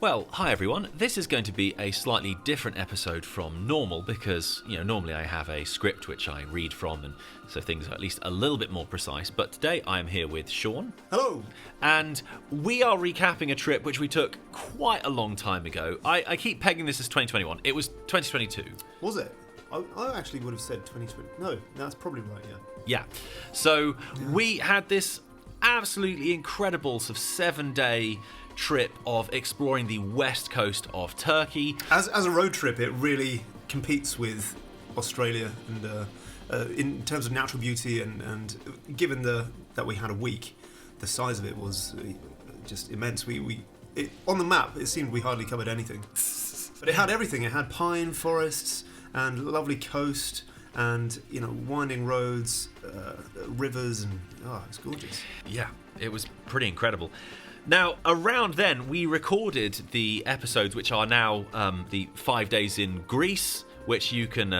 Well, hi everyone. This is going to be a slightly different episode from normal because, normally I have a script which I read from, and so things are at least a little bit more precise. But today I am here with Sean. Hello. And we are recapping a trip which we took quite a long time ago. I keep pegging this as 2021. It was 2022. Was it? I actually would have said 2020. No, that's probably right, yeah. Yeah. So we had this absolutely incredible sort of 7-day trip of exploring the west coast of Turkey. As a road trip, it really competes with Australia, and in terms of natural beauty, and given that we had a week, the size of it was just immense. On the map, it seemed we hardly covered anything, but it had everything. It had pine forests and lovely coast, and winding roads, rivers, and it's gorgeous. Yeah, it was pretty incredible. Now, around then, we recorded the episodes, which are now the 5 days in Greece, which you can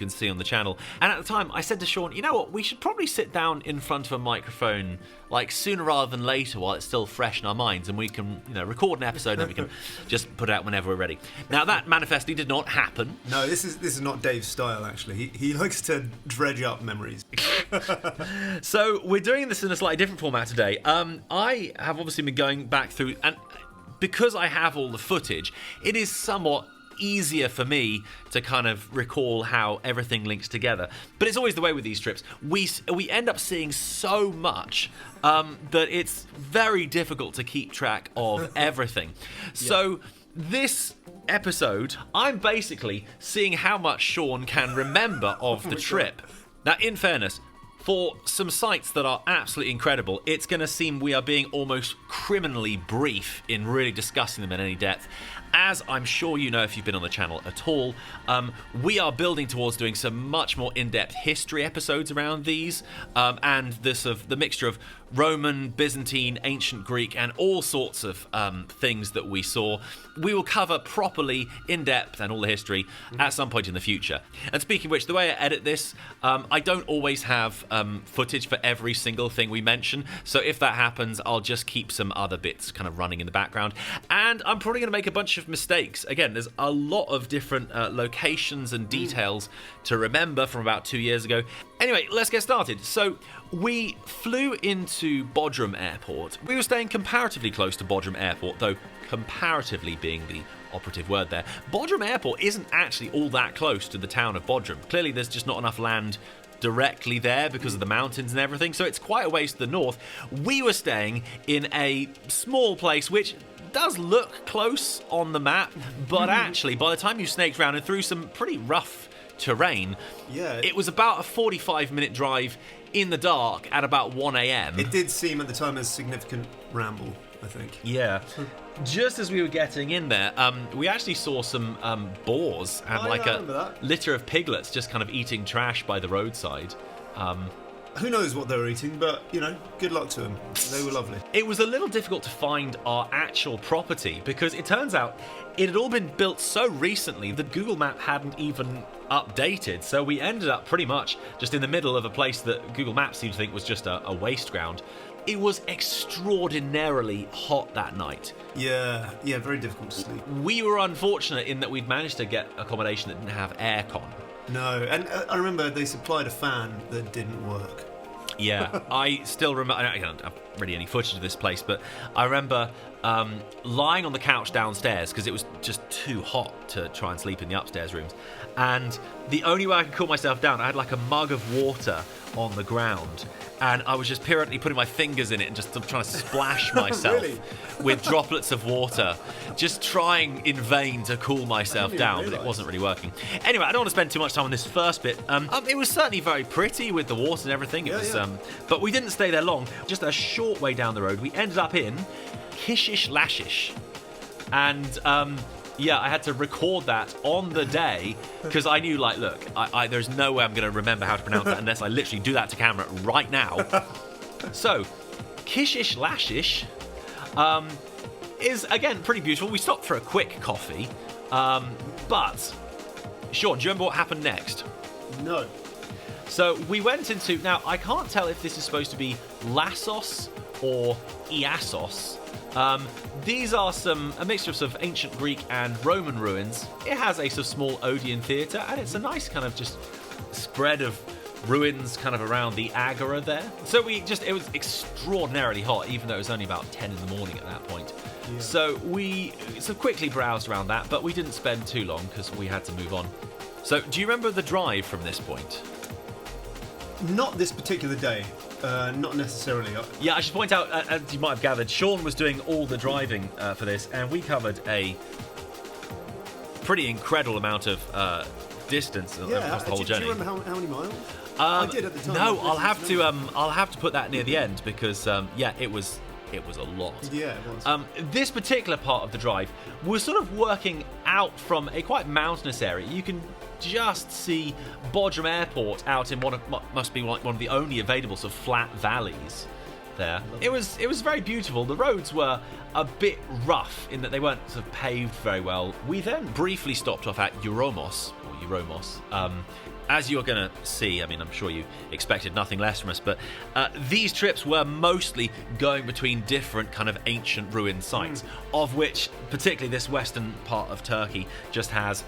see on the channel. And at the time, I said to Sean, you know what, we should probably sit down in front of a microphone, like sooner rather than later, while it's still fresh in our minds, and we can, record an episode and we can just put it out whenever we're ready. Now, that manifestly did not happen. No, this is not Dave's style. Actually, he likes to dredge up memories. So we're doing this in a slightly different format today. I have obviously been going back through, and because I have all the footage, it is somewhat easier for me to kind of recall how everything links together. But it's always the way with these trips. We end up seeing so much that it's very difficult to keep track of everything. So this episode, I'm basically seeing how much Sean can remember of the trip. Now, in fairness, for some sites that are absolutely incredible, it's going to seem we are being almost criminally brief in really discussing them in any depth. As I'm sure you know if you've been on the channel at all, we are building towards doing some much more in-depth history episodes around these, and the mixture of Roman, Byzantine, ancient Greek, and all sorts of things that we saw. We will cover properly, in-depth, and all the history at some point in the future. And speaking of which, the way I edit this, I don't always have footage for every single thing we mention, so if that happens, I'll just keep some other bits kind of running in the background. And I'm probably going to make a bunch of mistakes. Again, there's a lot of different locations and details to remember from about 2 years ago. Anyway, let's get started. So we flew into Bodrum Airport. We were staying comparatively close to Bodrum Airport, though comparatively being the operative word there. Bodrum Airport isn't actually all that close to the town of Bodrum. Clearly, there's just not enough land directly there because of the mountains and everything, so it's quite a ways to the north. We were staying in a small place which does look close on the map, but actually, by the time you snaked around and through some pretty rough terrain, it was about a 45-minute drive in the dark at about 1 a.m. It did seem at the time a significant ramble, I think. Yeah. Just as we were getting in there, we actually saw some boars and a litter of piglets just kind of eating trash by the roadside. Who knows what they were eating, but, good luck to them. They were lovely. It was a little difficult to find our actual property because it turns out it had all been built so recently that Google Map hadn't even updated. So we ended up pretty much just in the middle of a place that Google Maps seemed to think was just a waste ground. It was extraordinarily hot that night. Yeah, very difficult to sleep. We were unfortunate in that we'd managed to get accommodation that didn't have aircon. No, and I remember they supplied a fan that didn't work. Yeah, I still remember. I don't have really any footage of this place, but I remember lying on the couch downstairs because it was just too hot to try and sleep in the upstairs rooms. And the only way I could cool myself down, I had like a mug of water on the ground, and I was just periodically putting my fingers in it and just trying to splash myself with droplets of water, just trying in vain to cool myself down, but it wasn't really working. Anyway, I don't want to spend too much time on this first bit. It was certainly very pretty with the water and everything. But we didn't stay there long. Just a short way down the road, we ended up in Kishish Lashish. And I had to record that on the day because I knew, look, there's no way I'm going to remember how to pronounce that unless I literally do that to camera right now. So, Kishish Lashish is, again, pretty beautiful. We stopped for a quick coffee, but, Sean, do you remember what happened next? No. So we went into, now I can't tell if this is supposed to be Lassos or Iassos. These are a mixture of sort of ancient Greek and Roman ruins. It has a sort of small Odeon theatre, and it's a nice kind of just spread of ruins kind of around the agora there. So it was extraordinarily hot, even though it was only about 10 in the morning at that point. Yeah. So we quickly browsed around that, but we didn't spend too long because we had to move on. So do you remember the drive from this point? Not this particular day. Not necessarily. Yeah, I should point out, as you might have gathered, Sean was doing all the driving for this, and we covered a pretty incredible amount of distance across the whole journey. Do you remember how many miles? I did at the time. No, I'll have to put that near the end because it was a lot. Yeah, it was. This particular part of the drive was sort of working out from a quite mountainous area. You can just see Bodrum Airport out in what must be one of the only available sort of flat valleys there. It was very beautiful. The roads were a bit rough in that they weren't sort of paved very well. We then briefly stopped off at Euromos. As you're going to see, I mean, I'm sure you expected nothing less from us, but these trips were mostly going between different kind of ancient ruin sites, of which particularly this western part of Turkey just has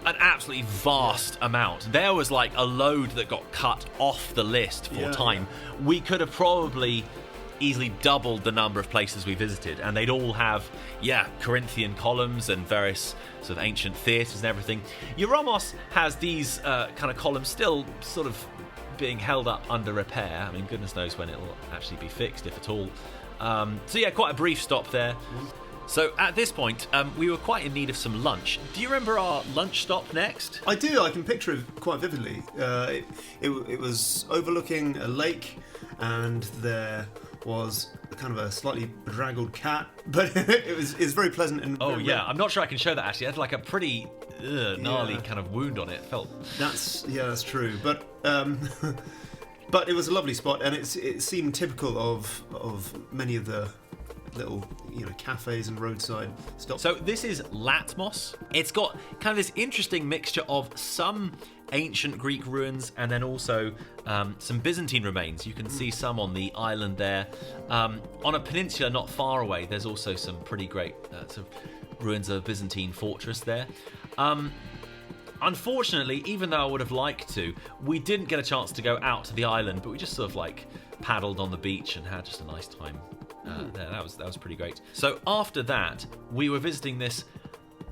an absolutely vast amount. There was like a load that got cut off the list for time. Yeah. We could have probably easily doubled the number of places we visited, and they'd all have Corinthian columns and various sort of ancient theatres and everything. Euromos has these kind of columns still sort of being held up under repair. I mean, goodness knows when it'll actually be fixed, if at all. Quite a brief stop there. So at this point, we were quite in need of some lunch. Do you remember our lunch stop next? I do. I can picture it quite vividly. It was overlooking a lake, and there was kind of a slightly bedraggled cat, but it was very pleasant. And I'm not sure I can show that actually. It had like a pretty gnarly kind of wound on it. That's true. But but it was a lovely spot, and it seemed typical of many of the little cafes and roadside stops. So this is Latmos. It's got kind of this interesting mixture of some ancient Greek ruins and then also some Byzantine remains. You can see some on the island there. On a peninsula not far away, there's also some pretty great sort of ruins of a Byzantine fortress there. Unfortunately, even though I would have liked to, we didn't get a chance to go out to the island, but we just sort of like paddled on the beach and had just a nice time there. That was pretty great. So after that, we were visiting this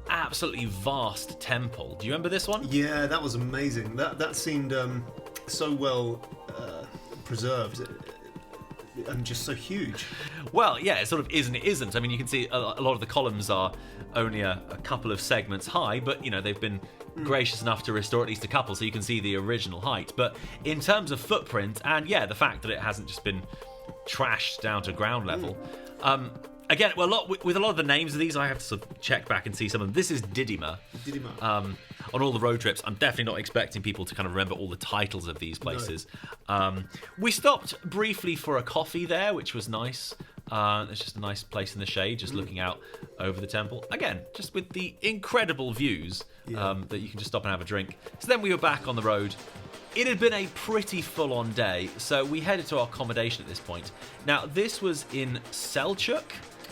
absolutely vast temple. Do you remember this one? Yeah, that was amazing. That seemed so well preserved and just so huge. Well, yeah, it sort of is and it isn't. I mean, you can see a lot of the columns are only a couple of segments high, but they've been gracious enough to restore at least a couple, so you can see the original height. But in terms of footprint and the fact that it hasn't just been trashed down to ground level. Again, with a lot of the names of these, I have to sort of check back and see some of them. This is Didyma. On all the road trips, I'm definitely not expecting people to kind of remember all the titles of these places. No. We stopped briefly for a coffee there, which was nice. It's just a nice place in the shade, just looking out over the temple. Again, just with the incredible views that you can just stop and have a drink. So then we were back on the road. It had been a pretty full-on day, so we headed to our accommodation at this point. Now, this was in Selçuk.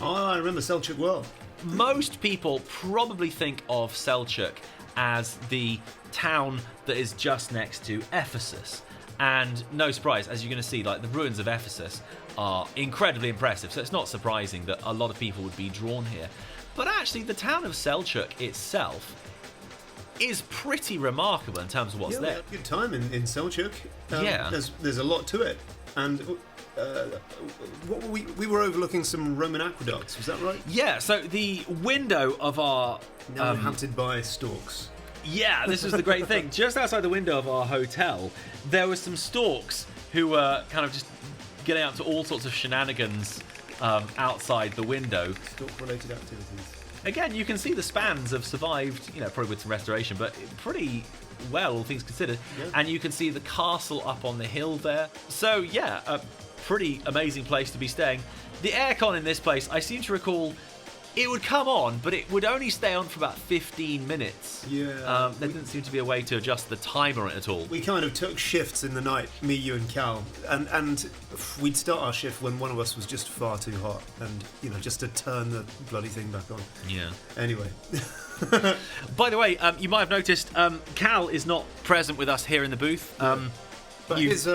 Oh, I remember Selçuk well. Most people probably think of Selçuk as the town that is just next to Ephesus. And no surprise, as you're going to see, like the ruins of Ephesus are incredibly impressive, so it's not surprising that a lot of people would be drawn here. But actually, the town of Selçuk itself is pretty remarkable in terms of what's there. We had a good time in Selçuk. There's a lot to it, and we were overlooking some Roman aqueducts. Was that right? Yeah. So the window of our now inhabited by storks. Yeah, this was the great thing. Just outside the window of our hotel, there were some storks who were kind of just getting up to all sorts of shenanigans outside the window. Stork-related activities. Again, you can see the spans have survived, probably with some restoration, but pretty well, all things considered. Yeah. And you can see the castle up on the hill there. So, a pretty amazing place to be staying. The aircon in this place, I seem to recall, it would come on, but it would only stay on for about 15 minutes. Yeah. There didn't seem to be a way to adjust the timer on it at all. We kind of took shifts in the night, me, you, and Cal, and we'd start our shift when one of us was just far too hot, and just to turn the bloody thing back on. Yeah. Anyway. By the way, you might have noticed Cal is not present with us here in the booth. But his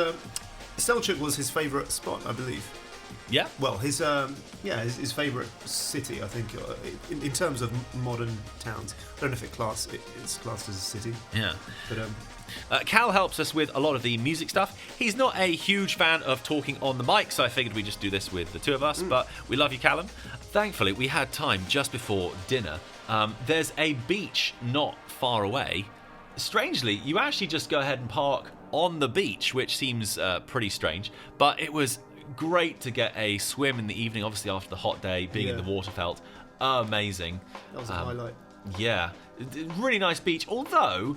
Selçuk was his favourite spot, I believe. Yeah. Well, his favourite city, I think, in terms of modern towns. I don't know if it's classed as a city. Yeah. But Cal helps us with a lot of the music stuff. He's not a huge fan of talking on the mic, so I figured we'd just do this with the two of us. But we love you, Callum. Thankfully, we had time just before dinner. There's a beach not far away. Strangely, you actually just go ahead and park on the beach, which seems pretty strange. But it was great to get a swim in the evening, obviously after the hot day, being in the water felt amazing. that was a highlight. Yeah, really nice beach, although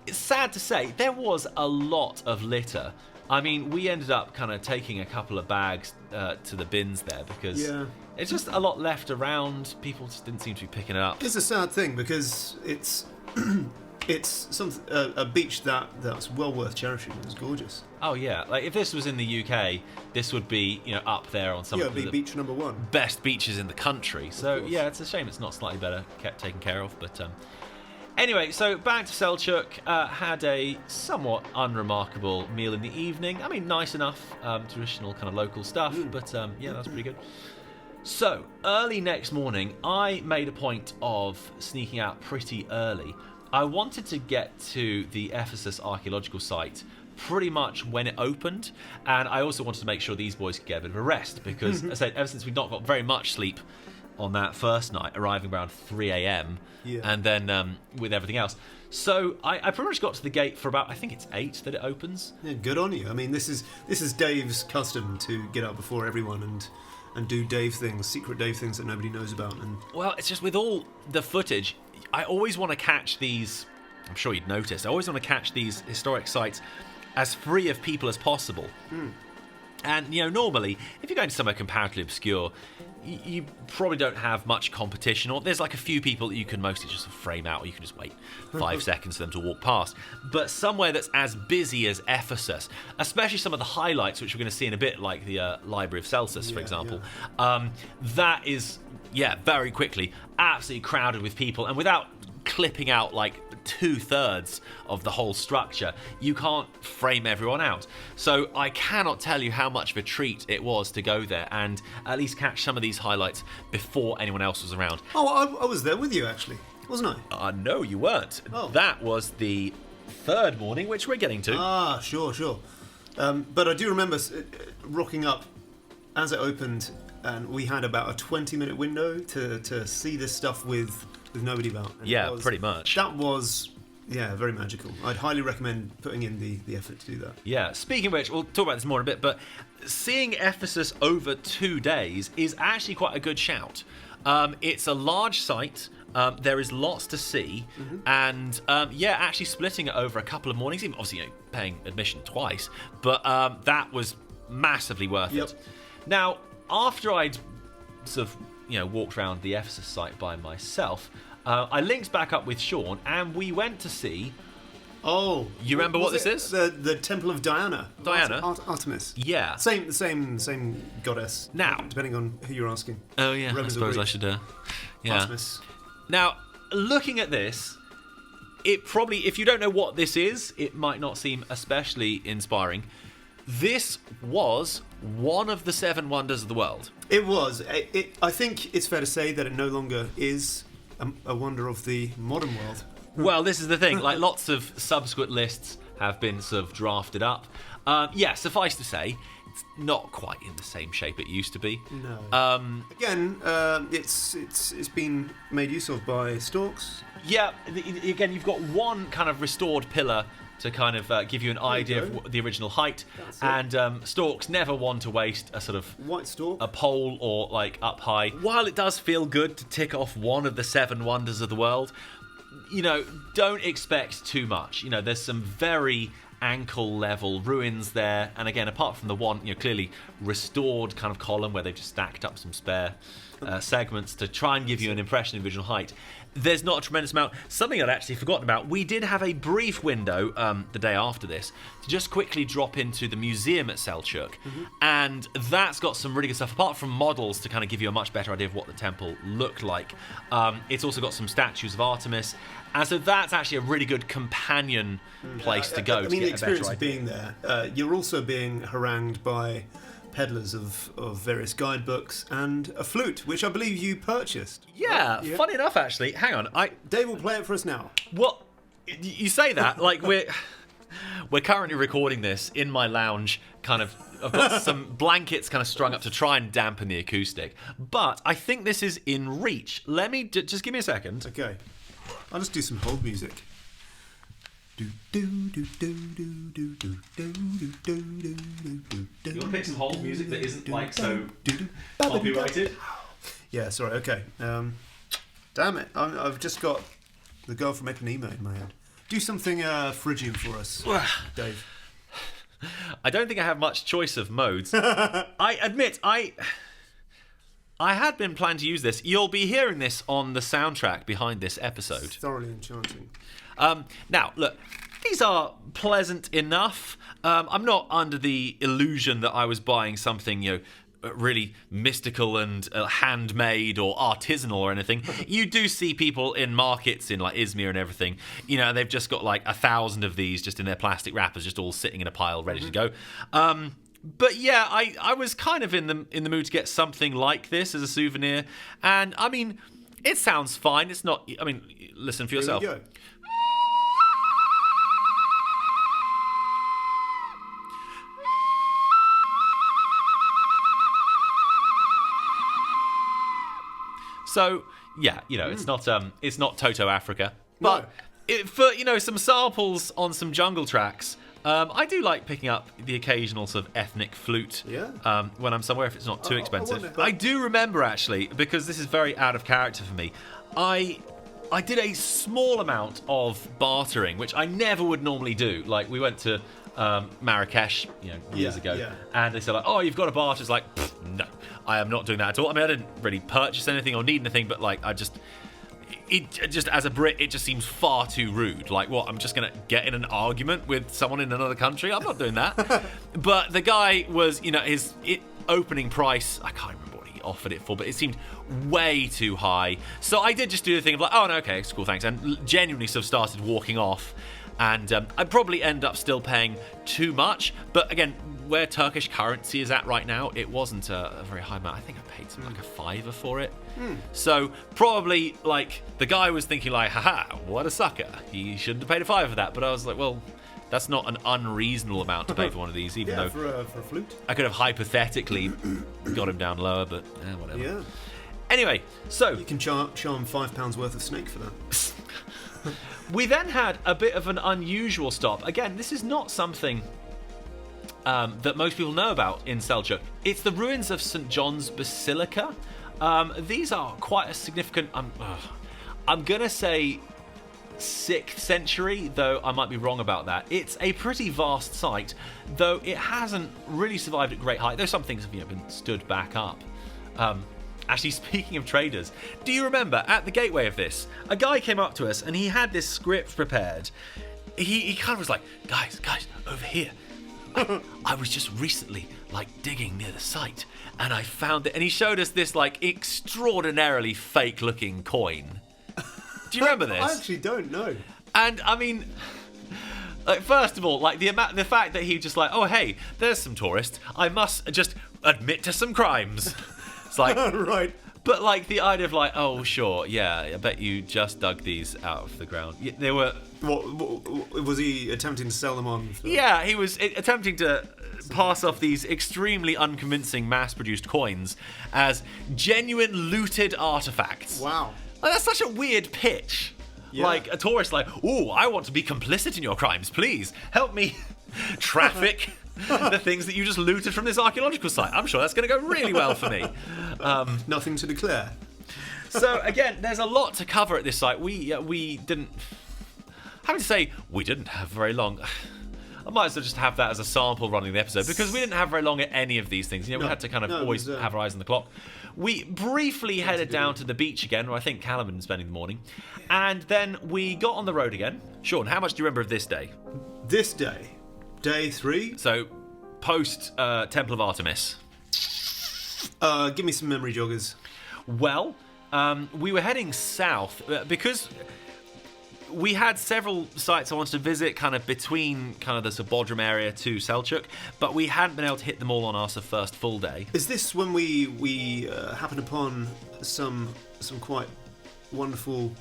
it's sad to say there was a lot of litter. I mean, we ended up kind of taking a couple of bags to the bins there because it's just a lot left around. People just didn't seem to be picking it up. It's a sad thing because it's a beach that's well worth cherishing. It was gorgeous. Oh yeah, like if this was in the UK, this would be up there on some of the beach number one, best beaches in the country. So yeah, it's a shame it's not slightly better kept taken care of. But anyway, so back to Selçuk. Had a somewhat unremarkable meal in the evening. I mean, nice enough, traditional kind of local stuff. But yeah, that's pretty good. So early next morning, I made a point of sneaking out pretty early. I wanted to get to the Ephesus archaeological site pretty much when it opened, and I also wanted to make sure these boys could get a bit of a rest because, as I said, ever since we'd not got very much sleep on that first night, arriving around 3 a.m, and then with everything else. So I pretty much got to the gate for about, I think it's 8 that it opens. Yeah, good on you. I mean, this is Dave's custom to get up before everyone and do Dave things, secret Dave things that nobody knows about. And well, it's just with all the footage, I always want to catch these, I'm sure you'd noticed, I always want to catch these historic sites as free of people as possible. And, normally, if you're going to somewhere comparatively obscure, you probably don't have much competition, or there's like a few people that you can mostly just frame out, or you can just wait 5 seconds for them to walk past. But somewhere that's as busy as Ephesus, especially some of the highlights, which we're going to see in a bit, like the Library of Celsus, for example, that is, very quickly, absolutely crowded with people, and without clipping out like 2/3 of the whole structure, you can't frame everyone out. So I cannot tell you how much of a treat it was to go there and at least catch some of these highlights before anyone else was around. Oh, I was there with you actually, wasn't I? No, you weren't. Oh. That was the third morning, which we're getting to. Sure. But I do remember rocking up as it opened, and we had about a 20-minute window to see this stuff with nobody about. And pretty much. That was, very magical. I'd highly recommend putting in the effort to do that. Yeah, speaking of which, we'll talk about this more in a bit, but seeing Ephesus over 2 days is actually quite a good shout. It's a large site. There is lots to see, and actually splitting it over a couple of mornings, even obviously paying admission twice, but that was massively worth it. Now, after I'd sort of walked around the Ephesus site by myself, I linked back up with Sean, and we went to see. Oh, you remember what this is? The Temple of Diana. Artemis. Yeah. Same goddess. Now, depending on who you're asking. Oh yeah, I suppose I should. Artemis. Now, looking at this, it probably, if you don't know what this is, it might not seem especially inspiring. This was one of the 7 wonders of the world. It was. I think it's fair to say that it no longer is a wonder of the modern world. Well, this is the thing. Like, lots of subsequent lists have been sort of drafted up. Suffice to say, it's not quite in the same shape it used to be. No. Again, it's been made use of by Storks. Yeah. Again, you've got one kind of restored pillar to kind of give you an idea of the original height. And Storks never want to waste a sort of white stork, a pole or like up high. While it does feel good to tick off one of the 7 wonders of the world, don't expect too much. There's some very ankle level ruins there. And again, apart from the one, clearly restored kind of column where they've just stacked up some spare segments to try and give you an impression of visual height, there's not a tremendous amount. Something I'd actually forgotten about, we did have a brief window the day after this to just quickly drop into the museum at Selçuk, and that's got some really good stuff, apart from models to kind of give you a much better idea of what the temple looked like. It's also got some statues of Artemis, and so that's actually a really good companion place to go. I mean, to the get experience a of better idea. being there, you're also being harangued by peddlers of various guidebooks and a flute, which I believe you purchased. Yeah, funny enough, actually. Hang on, Dave will play it for us now. Well, you say that like we're currently recording this in my lounge. I've got some blankets kind of strung up to try and dampen the acoustic, but I think this is in reach. Let me just give me a second. Okay, I'll just do some hold music. You want to pick some hold music that isn't like so copyrighted? Yeah, sorry. Okay. Damn it! I've just got the girl from Ipanema in my head. Do something Phrygian for us, Dave. I don't think I have much choice of modes. I admit, I had been planning to use this. You'll be hearing this on the soundtrack behind this episode. It's thoroughly enchanting. Now, look, these are pleasant enough. I'm not under the illusion that I was buying something, really mystical and handmade or artisanal or anything. You do see people in markets in like Izmir and everything, they've just got like 1,000 of these just in their plastic wrappers, just all sitting in a pile ready to go. But yeah, I was kind of in the mood to get something like this as a souvenir, and I mean, it sounds fine. It's not. I mean, listen for yourself. Here we go. So yeah, it's not Toto Africa, but No. for some samples on some jungle tracks. I do like picking up the occasional sort of ethnic flute when I'm somewhere if it's not too expensive. I do remember, actually, because this is very out of character for me, I did a small amount of bartering, which I never would normally do. Like, we went to Marrakesh years ago, and they said, like, oh, you've got a barter. It's like, no, I am not doing that at all. I mean, I didn't really purchase anything or need anything, but like, it just as a Brit, it just seems far too rude. Like, what? I'm just gonna get in an argument with someone in another country? I'm not doing that. But the guy was, his opening price, I can't remember what he offered it for, but it seemed way too high. So I did just do the thing of like, oh no, okay, it's cool, thanks, and genuinely sort of started walking off. And I'd probably end up still paying too much. But again, where Turkish currency is at right now, it wasn't a very high amount. I think I paid something like a $5 for it. So probably like the guy was thinking like, haha, what a sucker. He shouldn't have paid a $5 for that. But I was like, well, that's not an unreasonable amount to pay for one of these, even though for a flute. I could have hypothetically got him down lower, but whatever. Yeah. Anyway, so You can charm £5 worth of snake for that. we then had a bit of an unusual stop. Again, this is not something that most people know about in Selçuk. It's the ruins of St. John's Basilica. These are quite a significant, I'm going to say 6th century, though I might be wrong about that. It's a pretty vast site, though it hasn't really survived at great height. Though some things have been stood back up. Actually, speaking of traders, do you remember at the gateway of this, a guy came up to us and he had this script prepared. He kind of was like, guys, over here. I was just recently digging near the site and I found it. And he showed us this extraordinarily fake looking coin. Do you remember this? I actually don't know. And I mean, first of all, the fact that he just oh hey, there's some tourists. I must just admit to some crimes. It's like right. But the idea of oh sure, yeah, I bet you just dug these out of the ground. Yeah, they were. What was he attempting to sell them on? Yeah, he was attempting to pass off these extremely unconvincing mass-produced coins as genuine looted artifacts. Wow. That's such a weird pitch. Yeah. A tourist oh, I want to be complicit in your crimes. Please help me traffic the things that you just looted from this archaeological site. I'm sure that's going to go really well for me. Nothing to declare. So again, there's a lot to cover at this site. We didn't. Having to say, we didn't have very long. I might as well just have that as a sample running the episode, because we didn't have very long at any of these things. We had to kind of always have our eyes on the clock. We briefly headed down to the beach again, where I think Callum had been spending the morning. And then we got on the road again. Sean, how much do you remember of this day? This day, day 3. So, post Temple of Artemis. Give me some memory joggers. Well, we were heading south because we had several sites I wanted to visit, kind of between kind of the Bodrum area to Selçuk, but we hadn't been able to hit them all on our first full day. Is this when we happened upon some quite wonderful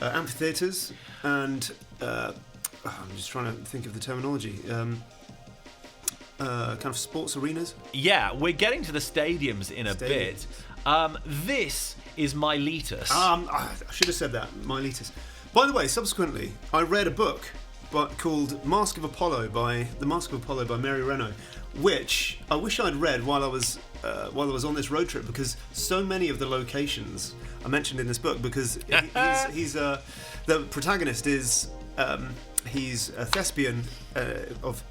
amphitheatres and I'm just trying to think of the terminology. Kind of sports arenas? Yeah, we're getting to the stadiums in a bit. This is Miletus. I should have said that, Miletus. By the way, subsequently, I read a book called The Mask of Apollo by Mary Renault, which I wish I'd read while I was on this road trip, because so many of the locations are mentioned in this book. Because he's the protagonist is he's a thespian of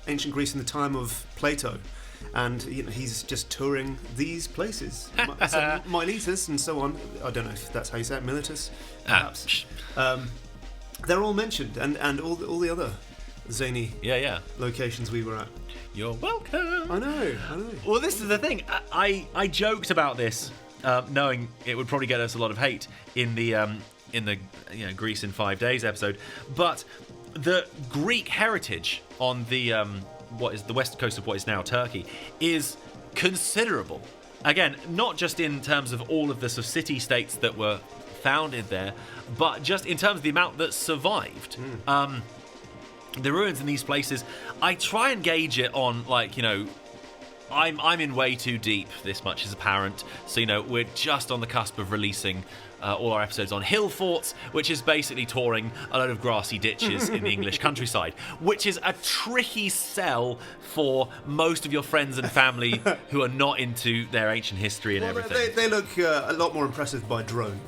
ancient Greece in the time of Plato. And he's just touring these places, so Miletus and so on. I don't know if that's how you say it, Miletus, perhaps. They're all mentioned, and all the other zany locations we were at. You're welcome. I know. Well, this is the thing. I joked about this, knowing it would probably get us a lot of hate in the Greece in 5 days episode, but the Greek heritage on the what is the west coast of what is now Turkey is considerable. Again, not just in terms of all of the sort of city-states that were founded there, but just in terms of the amount that survived. The ruins in these places, I try and gauge it on, I'm in way too deep, this much is apparent. So, we're just on the cusp of releasing all our episodes on hill forts, which is basically touring a load of grassy ditches in the English countryside, which is a tricky sell for most of your friends and family who are not into their ancient history and everything. They look a lot more impressive by drone.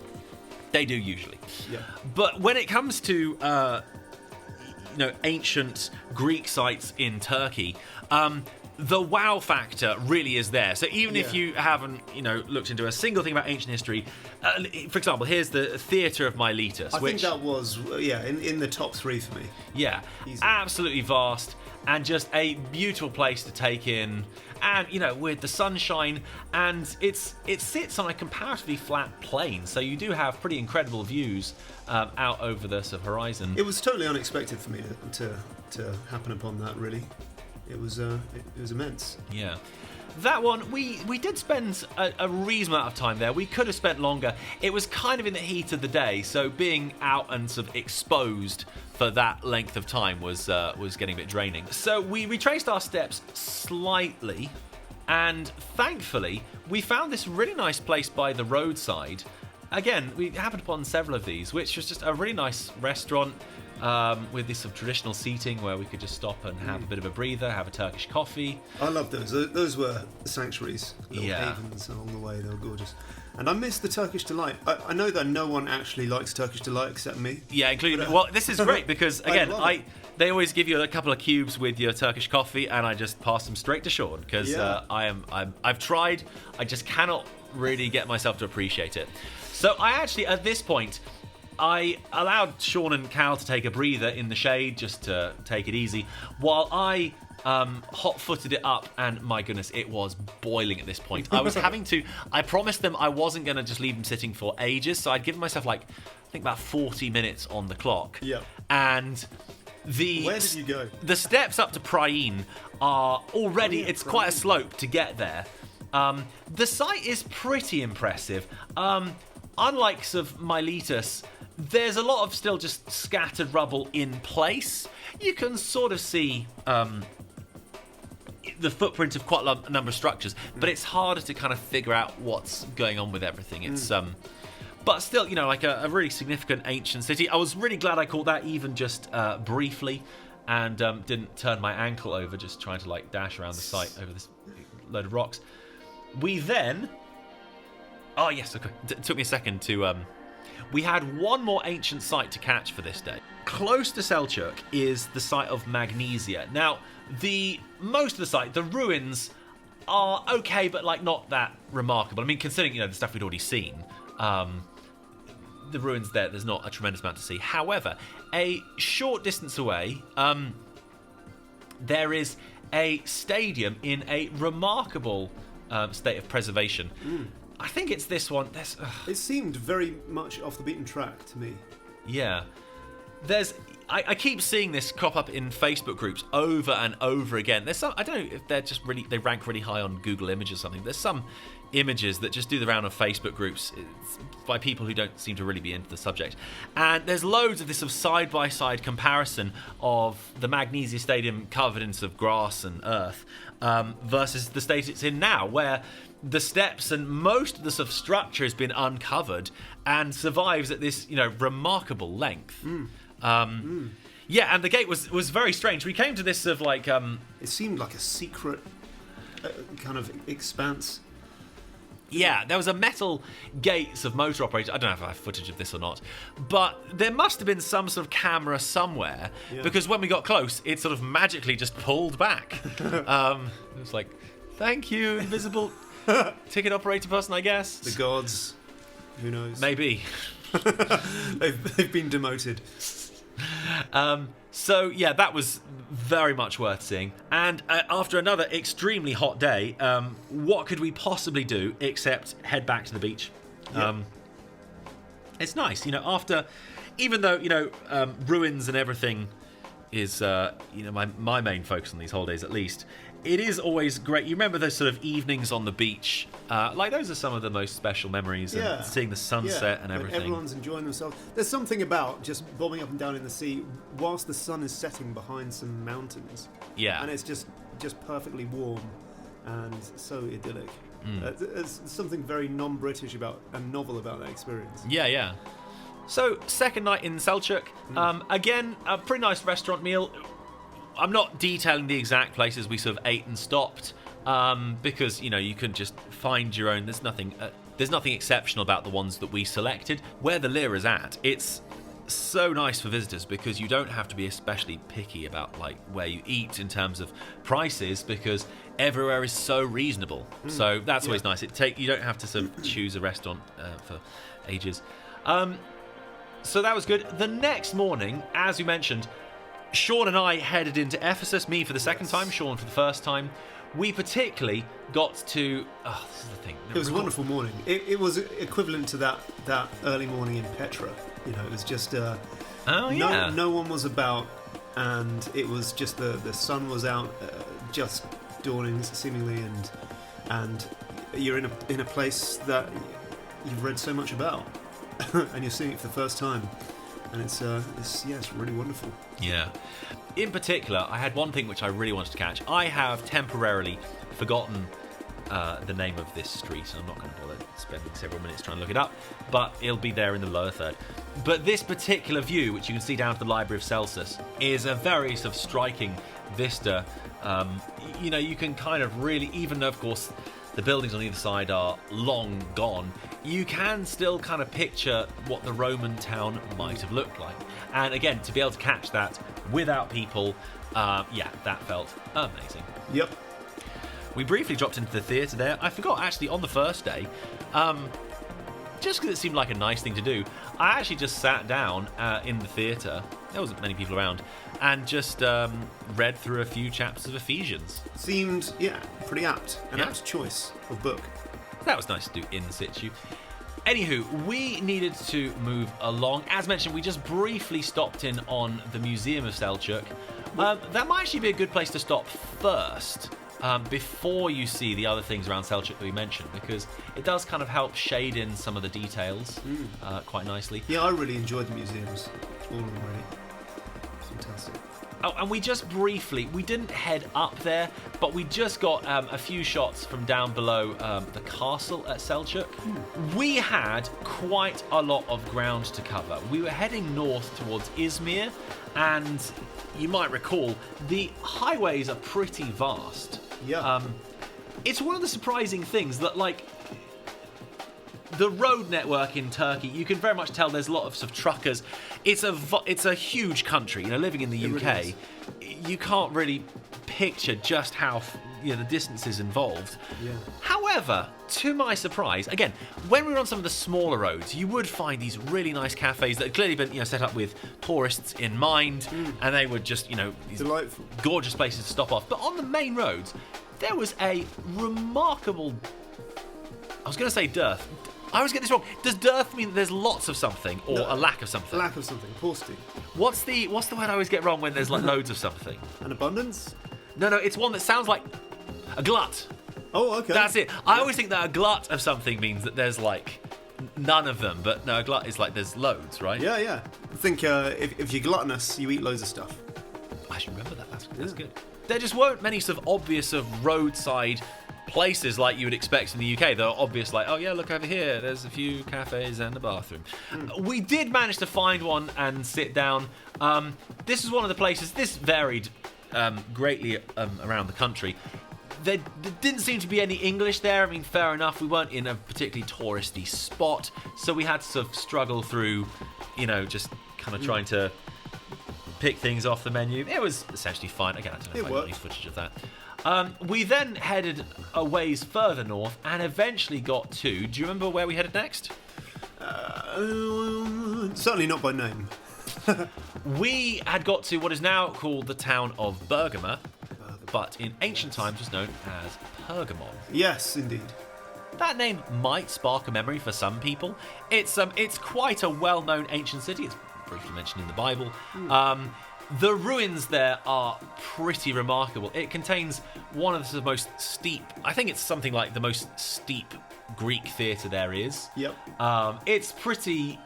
They do usually. Yeah. But when it comes to ancient Greek sites in Turkey, the wow factor really is there. So even if you haven't, looked into a single thing about ancient history, for example, here's the Theatre of Miletus. I think that was, in the top 3 for me. Yeah, easy. Absolutely vast, and just a beautiful place to take in. And, with the sunshine, and it sits on a comparatively flat plain, so you do have pretty incredible views out over the sort of horizon. It was totally unexpected for me to happen upon that, really. It was immense. Yeah. That one, we did spend a reasonable amount of time there. We could have spent longer. It was kind of in the heat of the day, so being out and sort of exposed for that length of time was getting a bit draining. So we retraced our steps slightly, and thankfully, we found this really nice place by the roadside. Again, we happened upon several of these, which was just a really nice restaurant, with this sort of traditional seating where we could just stop and have a bit of a breather, have a Turkish coffee. I love those. Those were sanctuaries, little havens along the way. They were gorgeous. And I miss the Turkish delight. I know that no one actually likes Turkish delight except me. Yeah, including me. Well, this is great because, again, they always give you a couple of cubes with your Turkish coffee, and I just pass them straight to Sean because I've tried. I just cannot really get myself to appreciate it. So I actually, at this point, I allowed Sean and Cal to take a breather in the shade just to take it easy, while I hot-footed it up, and my goodness, it was boiling at this point. I was having to... I promised them I wasn't going to just leave them sitting for ages, so I'd given myself, I think about 40 minutes on the clock. Yeah. And where did you go? The steps up to Priene are already... it's quite a slope to get there. The site is pretty impressive. Unlike sort of Miletus, there's a lot of still just scattered rubble in place. You can sort of see the footprint of quite a number of structures, but it's harder to kind of figure out what's going on with everything. It's but still, like a really significant ancient city. I was really glad I caught that, even just briefly, and didn't turn my ankle over just trying to dash around the site over this load of rocks. We then... Oh yes, okay. It took me a second to We had one more ancient site to catch for this day. Close to Selçuk is the site of Magnesia. Now, most of the site, the ruins are okay, but like not that remarkable. I mean, considering the stuff we'd already seen, the ruins there's not a tremendous amount to see. However, a short distance away, there is a stadium in a remarkable state of preservation. I think it's this one. It seemed very much off the beaten track to me. Yeah. I keep seeing this crop up in Facebook groups over and over again. There's some, I don't know if they're just they rank really high on Google Images or something. There's some images that just do the round of Facebook groups by people who don't seem to really be into the subject. And there's loads of this sort of side-by-side comparison of the Magnesia Stadium covered in sort of grass and earth versus the state it's in now, where the steps and most of the sort of structure has been uncovered and survives at this, remarkable length. Yeah, and the gate was very strange. We came to this sort of like... It seemed like a secret kind of expanse. Yeah, there was a metal gates of motor operated. I don't know if I have footage of this or not, but there must have been some sort of camera somewhere because when we got close, it sort of magically just pulled back. It was like, thank you, invisible ticket operator person, I guess. The gods, who knows? Maybe. they've been demoted. So yeah, that was very much worth seeing. And after another extremely hot day, what could we possibly do except head back to the beach? Yep. It's nice, after, even though ruins and everything is my main focus on these holidays at least. It is always great. You remember those sort of evenings on the beach? Like those are some of the most special memories. Yeah. And seeing the sunset and everything. Everyone's enjoying themselves. There's something about just bobbing up and down in the sea whilst the sun is setting behind some mountains. Yeah. And it's just perfectly warm and so idyllic. There's something very non-British and novel about that experience. Yeah. So, second night in Selçuk. Again, a pretty nice restaurant meal. I'm not detailing the exact places we sort of ate and stopped because you can just find your own. There's nothing exceptional about the ones that we selected. Where the lira's at, it's so nice for visitors because you don't have to be especially picky about like where you eat in terms of prices because everywhere is so reasonable. So that's always nice. You don't have to sort of choose a restaurant for ages. So that was good. The next morning, as you mentioned, Sean and I headed into Ephesus, me for the second time, Sean for the first time. We particularly got to... Oh, this is the thing. It was a wonderful morning. It was equivalent to that early morning in Petra. It was just... no one was about, and it was just the sun was out, just dawning seemingly, and you're in a place that you've read so much about, and you're seeing it for the first time. And it's really wonderful. Yeah. In particular, I had one thing which I really wanted to catch. I have temporarily forgotten the name of this street. I'm not going to bother spending several minutes trying to look it up, but it'll be there in the lower third. But this particular view, which you can see down to the Library of Celsus, is a very sort of striking vista. You can kind of really, even though, of course, the buildings on either side are long gone, you can still kind of picture what the Roman town might have looked like. And again, to be able to catch that without people, that felt amazing. Yep. We briefly dropped into the theatre there. I forgot, actually, on the first day, just because it seemed like a nice thing to do, I actually just sat down in the theatre, there wasn't many people around, and just read through a few chapters of Ephesians. Seemed, pretty apt. An apt choice of book. That was nice to do in situ. Anywho, we needed to move along. As mentioned, we just briefly stopped in on the Museum of Selçuk. That might actually be a good place to stop first, before you see the other things around Selçuk that we mentioned, because it does kind of help shade in some of the details quite nicely. Yeah, I really enjoyed the museums. All of them, really. Fantastic. Oh, and we just briefly, we didn't head up there, but we just got a few shots from down below the castle at Selçuk. We had quite a lot of ground to cover. We were heading north towards Izmir, and you might recall, the highways are pretty vast. Yeah. It's one of the surprising things that, like, the road network in Turkey, you can very much tell there's a lot of sort of truckers. It's a huge country. Living in the UK, really you can't really picture just how the distances involved. Yeah. However, to my surprise, again, when we were on some of the smaller roads, you would find these really nice cafes that had clearly been set up with tourists in mind, and they were just these Delightful. gorgeous places to stop off. But on the main roads, there was a remarkable, I was going to say dearth. I always get this wrong. Does dearth mean that there's lots of something or a lack of something? Lack of something. Paucity. What's the word I always get wrong when there's like loads of something? An abundance? No, it's one that sounds like a glut. Oh, okay. That's it. I always think that a glut of something means that there's like none of them, but no, a glut is like there's loads, right? Yeah. I think if you're gluttonous, you eat loads of stuff. I should remember that. That's good. There just weren't many sort of obvious roadside places like you would expect in the UK. They're obvious, like, oh yeah, look over here, there's a few cafes and a bathroom. We did manage to find one and sit down. This is one of the places, this varied greatly around the country. There didn't seem to be any English there. I mean, fair enough, we weren't in a particularly touristy spot, so we had to sort of struggle through, just kind of trying to pick things off the menu. It was essentially fine. Again, I don't know if I got any footage of that. We then headed a ways further north and eventually got to... Do you remember where we headed next? Certainly not by name. We had got to what is now called the town of Bergamo, but in ancient times was known as Pergamon. Yes, indeed. That name might spark a memory for some people. It's quite a well-known ancient city. It's briefly mentioned in the Bible. The ruins there are pretty remarkable. It contains one of the most steep, I think it's something like the most steep Greek theatre there is. Yep. It's pretty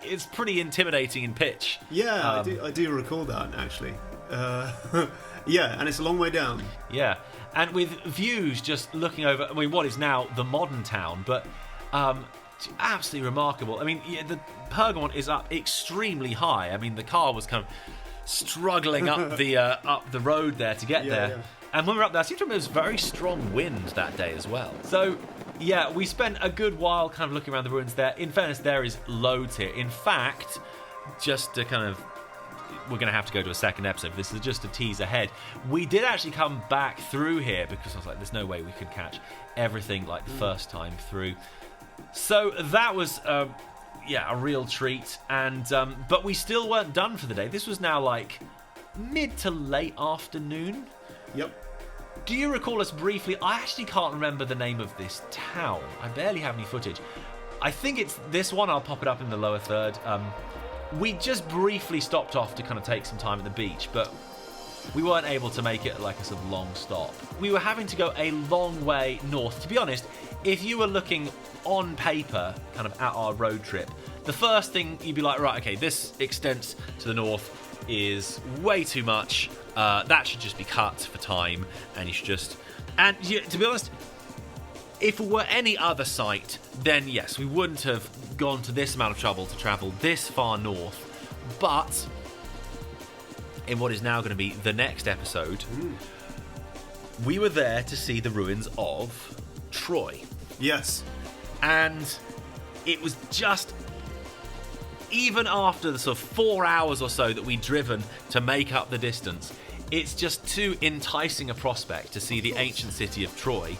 intimidating in pitch. Yeah, I do recall that, actually. Yeah, and it's a long way down. Yeah, and with views just looking over, what is now the modern town, but absolutely remarkable. I mean, the Pergamon is up extremely high. I mean, the car was kind of struggling up the road there to get there. Yeah. And when we were up there, I seem to remember there was very strong wind that day as well. So, yeah, we spent a good while kind of looking around the ruins there. In fairness, there is loads here. In fact, just to kind of... We're going to have to go to a second episode. This is just a tease ahead. We did actually come back through here because I was like, there's no way we could catch everything like the first time through. So that was... a real treat, and but we still weren't done for the day. This was now like mid to late afternoon. Yep. Do you recall us briefly? I actually can't remember the name of this town. I barely have any footage. I think it's this one. I'll pop it up in the lower third. We just briefly stopped off to kind of take some time at the beach, but we weren't able to make it like a sort of long stop. We were having to go a long way north. To be honest, if you were looking on paper kind of at our road trip, the first thing you'd be like, right, okay, this extent to the north is way too much. That should just be cut for time, and you should just... And to be honest, if it were any other site, then yes, we wouldn't have gone to this amount of trouble to travel this far north. But in what is now going to be the next episode, we were there to see the ruins of Troy. Yes. And it was just, even after the sort of 4 hours or so that we'd driven to make up the distance, it's just too enticing a prospect to see the ancient city of Troy,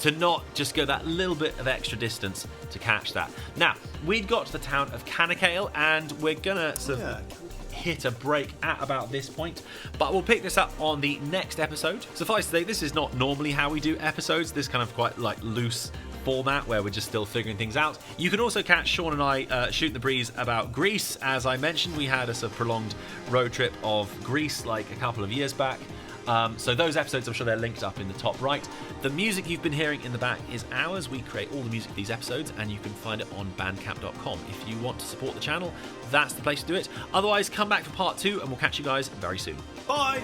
to not just go that little bit of extra distance to catch that. Now, we'd got to the town of Canacale, and we're going to hit a break at about this point, but we'll pick this up on the next episode. Suffice to say, this is not normally how we do episodes, this kind of quite like loose format where we're just still figuring things out. You can also catch Sean and I shooting the breeze about Greece. As I mentioned, we had a sort of prolonged road trip of Greece like a couple of years back. So those episodes, I'm sure they're linked up in the top right. The music you've been hearing in the back is ours. We create all the music for these episodes, and you can find it on bandcamp.com. If you want to support the channel, that's the place to do it. Otherwise, come back for part 2, and we'll catch you guys very soon. Bye!